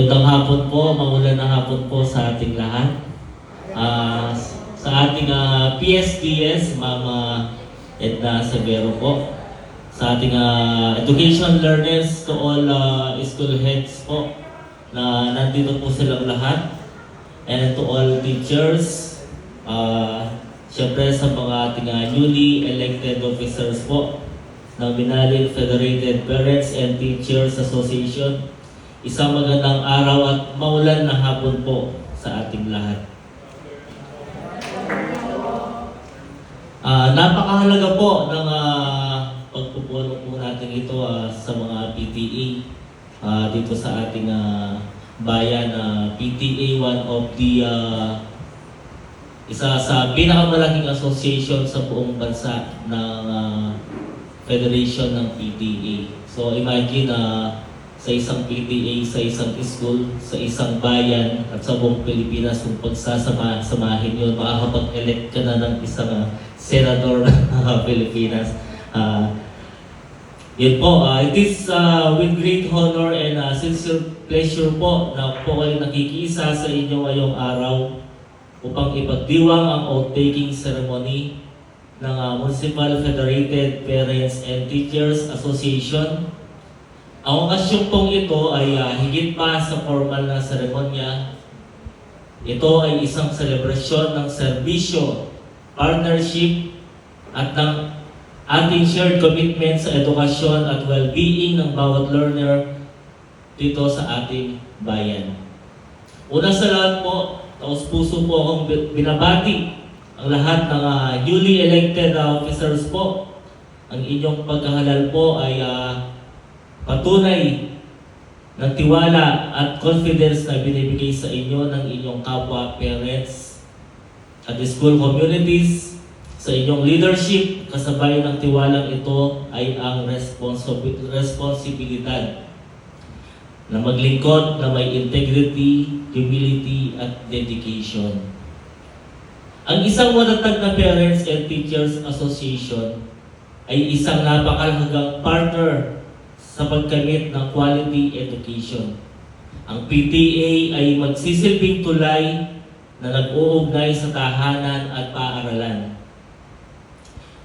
Magandang hapon po, maulan na hapon po sa ating lahat. Sa ating PSDS, Mama Edna Severo po. Sa ating education learners, to all school heads po, na nandito po silang lahat. And to all teachers, syempre sa mga ating newly elected officers po, ng Binalin Federated Parents and Teachers Association. Isang magandang araw at maulan na hapon po sa ating lahat. Napakahalaga po ng pagpupulong po natin ito sa mga PTA dito sa ating bayan. PTA, one of the isa sa pinakamalaking association sa buong bansa ng Federation ng PTA. So imagine sa isang PTA, sa isang school, sa isang bayan, at sa buong Pilipinas, kung pagsasama-samahin yun, makakapag-elect ka na ng isang senador ng Pilipinas. Yun po, it is with great honor and sincere pleasure po na po kayo nakikisa sa inyo ngayong araw upang ipagdiwang ang oath-taking ceremony ng Municipal Federated Parents and Teachers Association. Ang okasyon pong ito ay higit pa sa formal na seremonya. Ito ay isang selebrasyon ng serbisyo, partnership, at ng ating shared commitment sa edukasyon at well-being ng bawat learner dito sa ating bayan. Una sa lahat po, taos-puso po akong binabati ang lahat ng newly elected officers po. Ang inyong pagkahalal po ay patunay ng tiwala at confidence na binibigay sa inyo ng inyong kapwa parents at school communities. Sa inyong leadership, kasabay ng tiwalang ito ay ang responsibilidad na maglingkod na may integrity, humility, at dedication. Ang isang matatag na Parents and Teachers Association ay isang napakahalagang partner sa pagkamit ng quality education. Ang PTA ay magsisilbing tulay na nag-uugnay sa tahanan at paaralan.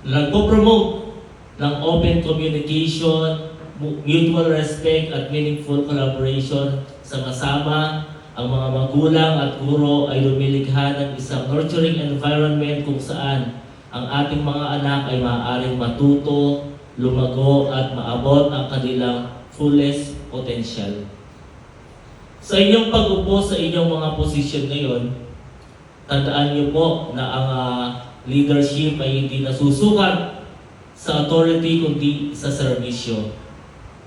Nagpo-promote ng open communication, mutual respect at meaningful collaboration. Sama-sama, ang mga magulang at guro ay lumilikha ng isang nurturing environment kung saan ang ating mga anak ay maaaring matuto, lumago at maabot ang kanilang fullest potential. Sa inyong pag-upo sa inyong mga posisyon ngayon, tandaan niyo po na ang leadership ay hindi nasusukat sa authority kundi sa serbisyo.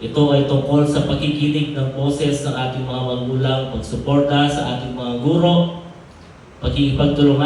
Ito ay tungkol sa pakikinig ng boses ng ating mga magulang, pagsuporta sa ating mga guro, pakikipagtulungan